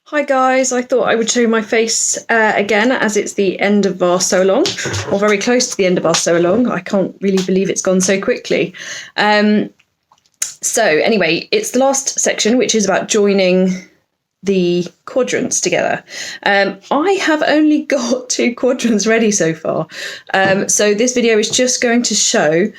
Hi guys, I thought I would show my face again as it's the end of our sew along, or very close to the end of our sew along. I can't really believe it's gone so quickly. So anyway, it's the last section, which is about joining the quadrants together. I have only got 2 quadrants ready so far. So this video is just going to show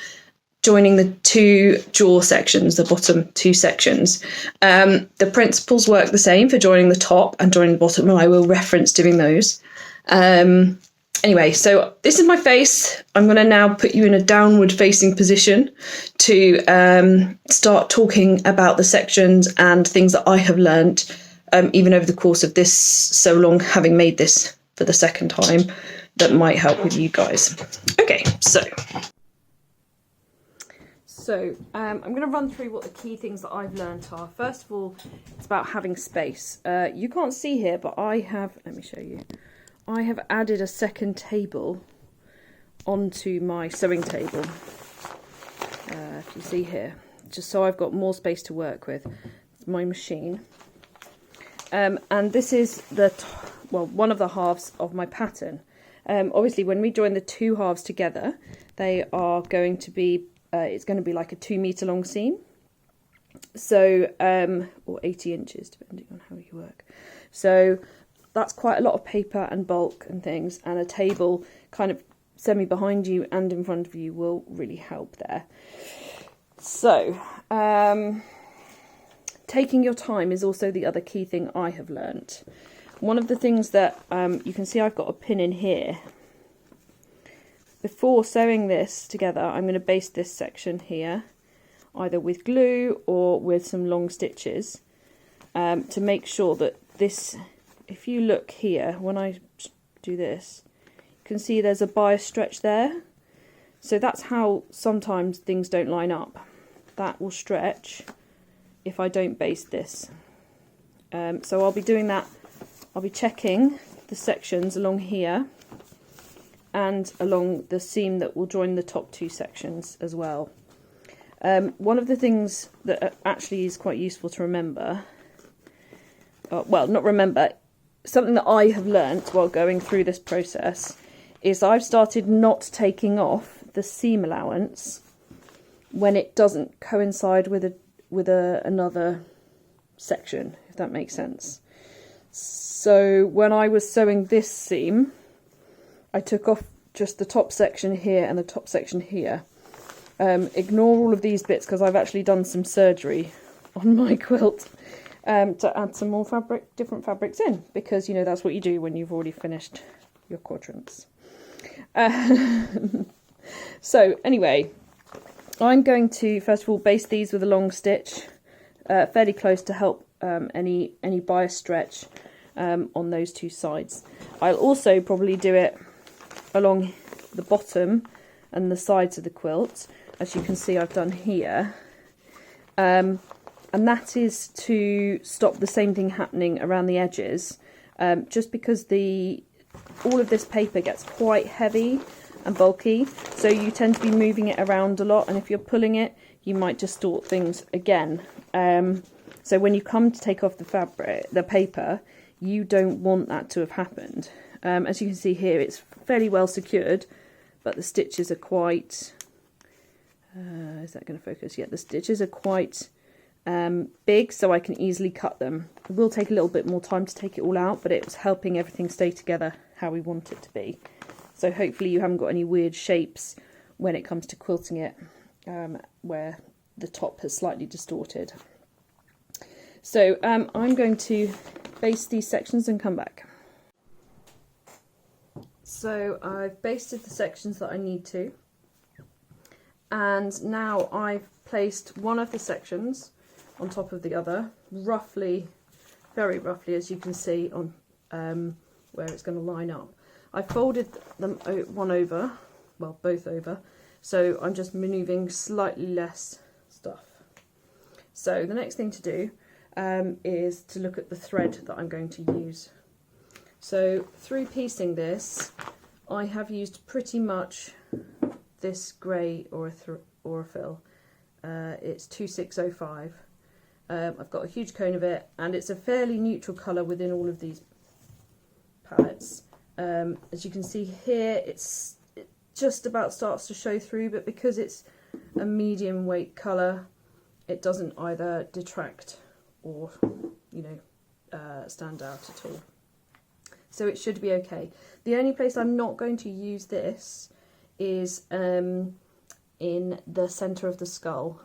joining the 2 jaw sections, the bottom 2 sections. The principles work the same for joining the top and joining the bottom, and I will reference doing those. Anyway, so this is my face. I'm going to now put you in a downward facing position to start talking about the sections and things that I have learnt, even over the course of this so long, having made this for the second time, that might help with you guys. Okay, So I'm going to run through what the key things that I've learned are. First of all, it's about having space. You can't see here, but I have, let me show you. I have added a second table onto my sewing table. If you see here, just so I've got more space to work with. It's my machine. And this is one of the halves of my pattern. Obviously, when we join the 2 halves together, they are going to be it's going to be like a 2-meter long seam, so or 80 inches depending on how you work. So that's quite a lot of paper and bulk and things, and a table kind of semi behind you and in front of you will really help there. So taking your time is also the other key thing I have learnt. One of the things that you can see, I've got a pin in here. Before sewing this together, I'm going to baste this section here, either with glue or with some long stitches, to make sure that this, if you look here, when I do this, you can see there's a bias stretch there. So that's how sometimes things don't line up. That will stretch if I don't baste this. So I'll be doing that. I'll be checking the sections along here and along the seam that will join the top 2 sections as well. One of the things that actually is quite useful to remember, well, not remember, something that I have learnt while going through this process, is I've started not taking off the seam allowance when it doesn't coincide with another section, if that makes sense. So when I was sewing this seam, I took off just the top section here and the top section here. Ignore all of these bits because I've actually done some surgery on my quilt to add some more fabric, different fabrics in, because you know that's what you do when you've already finished your quadrants. So anyway, I'm going to first of all baste these with a long stitch, fairly close to help any bias stretch on those 2 sides. I'll also probably do it along the bottom and the sides of the quilt, as you can see I've done here, and that is to stop the same thing happening around the edges, just because all of this paper gets quite heavy and bulky, so you tend to be moving it around a lot, and if you're pulling it you might distort things again. So when you come to take off the paper, you don't want that to have happened. As you can see here, it's fairly well secured, but the stitches are quite, is that going to focus? Yeah, the stitches are quite big, so I can easily cut them. It will take a little bit more time to take it all out, but it's helping everything stay together how we want it to be. So hopefully you haven't got any weird shapes when it comes to quilting it, where the top has slightly distorted. So I'm going to baste these sections and come back. So I've basted the sections that I need to, and now I've placed one of the sections on top of the other, roughly, very roughly, as you can see on where it's going to line up. I folded them one over, well, both over, so I'm just removing slightly less stuff. So the next thing to do is to look at the thread that I'm going to use. So through piecing this, I have used pretty much this grey or a fill. It's 2605. I've got a huge cone of it, and it's a fairly neutral colour within all of these palettes. As you can see here, it just about starts to show through, but because it's a medium weight colour, it doesn't either detract or, you know, stand out at all. So it should be okay. The only place I'm not going to use this is in the centre of the skull,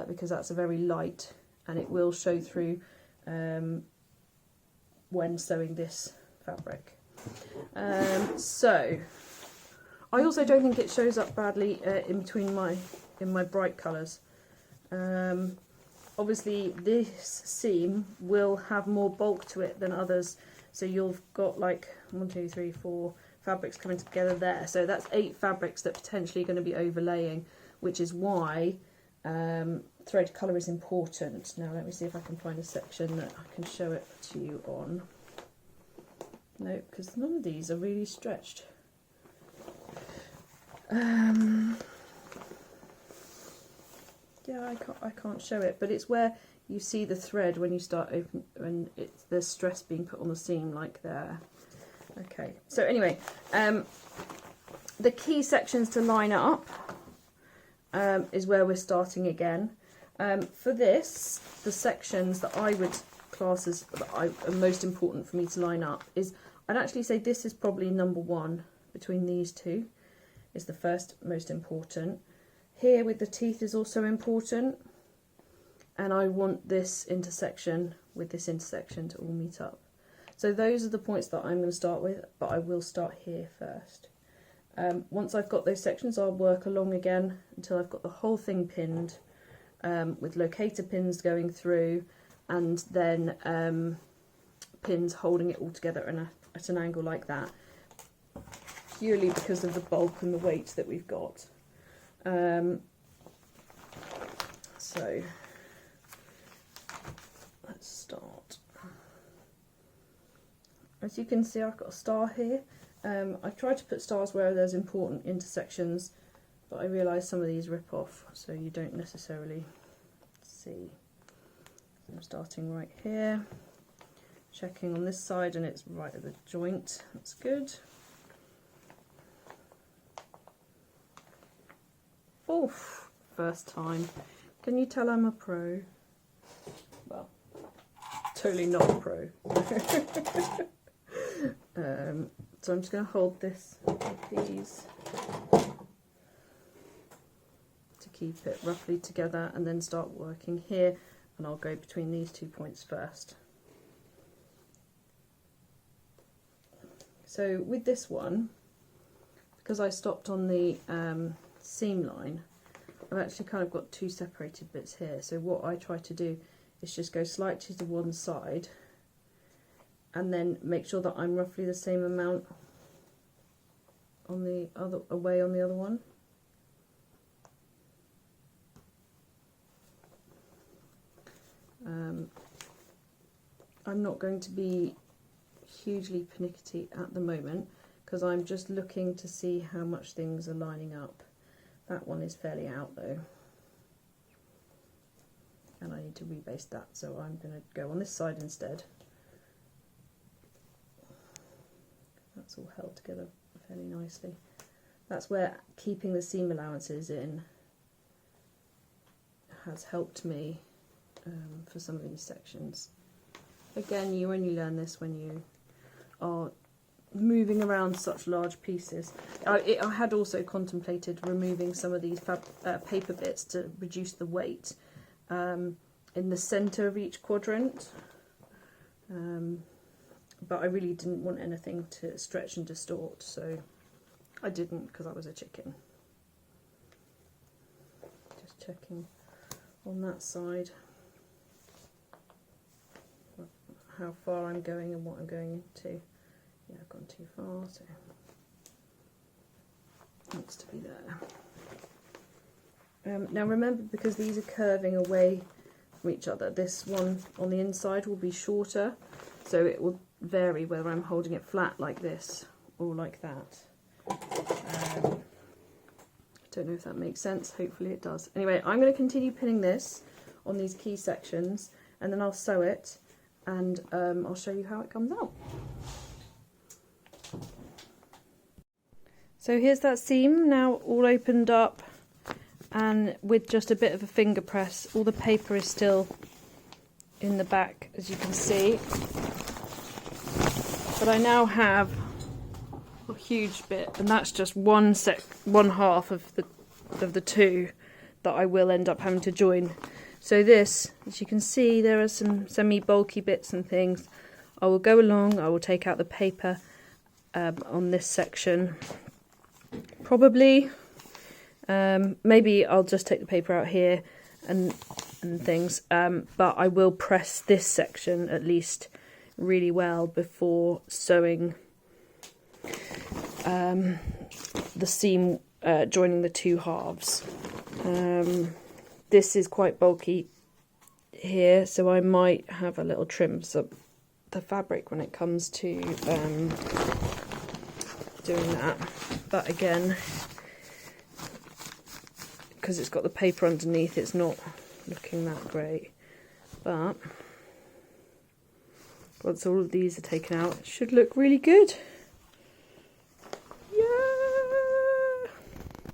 because that's a very light, and it will show through when sewing this fabric. So I also don't think it shows up badly in between my bright colours. Obviously this seam will have more bulk to it than others, so you've got like 1, 2, 3, 4 fabrics coming together there, so that's 8 fabrics that potentially are going to be overlaying, which is why thread colour is important. Now let me see if I can find a section that I can show it to you on. No, because none of these are really stretched. Yeah, I can't show it, but it's where you see the thread when you start when there's stress being put on the seam, like there. Okay, so anyway, the key sections to line up is where we're starting again. For this, the sections that I would class as are most important for me to line up is, I'd actually say this is probably number 1 between these two, is the first most important. Here with the teeth is also important, and I want this intersection with this intersection to all meet up. So those are the points that I'm going to start with, but I will start here first. Once I've got those sections, I'll work along again until I've got the whole thing pinned, with locator pins going through, and then pins holding it all together at an angle like that, purely because of the bulk and the weight that we've got. So let's start. As you can see, I've got a star here. I've tried to put stars where there's important intersections, but I realise some of these rip off, so you don't necessarily see. So I'm starting right here, checking on this side, and it's right at the joint. That's good. Oof, first time. Can you tell I'm a pro? Well, totally not a pro. So I'm just going to hold this with these to keep it roughly together, and then start working here, and I'll go between these 2 points first. So with this one, because I stopped on the seam line, I've actually kind of got 2 separated bits here. So what I try to do is just go slightly to one side, and then make sure that I'm roughly the same amount on the other away on the other one. I'm not going to be hugely pernickety at the moment, because I'm just looking to see how much things are lining up. That one is fairly out though, and I need to rebase that, so I'm going to go on this side instead. That's all held together fairly nicely. That's where keeping the seam allowances in has helped me for some of these sections. Again, you only learn this when you are moving around such large pieces. I had also contemplated removing some of these paper bits to reduce the weight in the centre of each quadrant, but I really didn't want anything to stretch and distort, so I didn't, because I was a chicken. Just checking on that side how far I'm going and what I'm going into. Yeah, I've gone too far, so it needs to be there. Now remember, because these are curving away from each other, this one on the inside will be shorter, so it will vary whether I'm holding it flat like this or like that. I don't know if that makes sense, hopefully it does. Anyway, I'm going to continue pinning this on these key sections, and then I'll sew it, and I'll show you how it comes out. So here's that seam now all opened up, and with just a bit of a finger press, all the paper is still in the back, as you can see. But I now have a huge bit, and that's just one half of the two that I will end up having to join. So this, as you can see, there are some semi-bulky bits and things. I will go along, I will take out the paper on this section. Probably, maybe I'll just take the paper out here and things, but I will press this section at least really well before sewing the seam, joining the two halves. This is quite bulky here, so I might have a little trim of the fabric when it comes to doing that. But again, because it's got the paper underneath, it's not looking that great. But once all of these are taken out, it should look really good.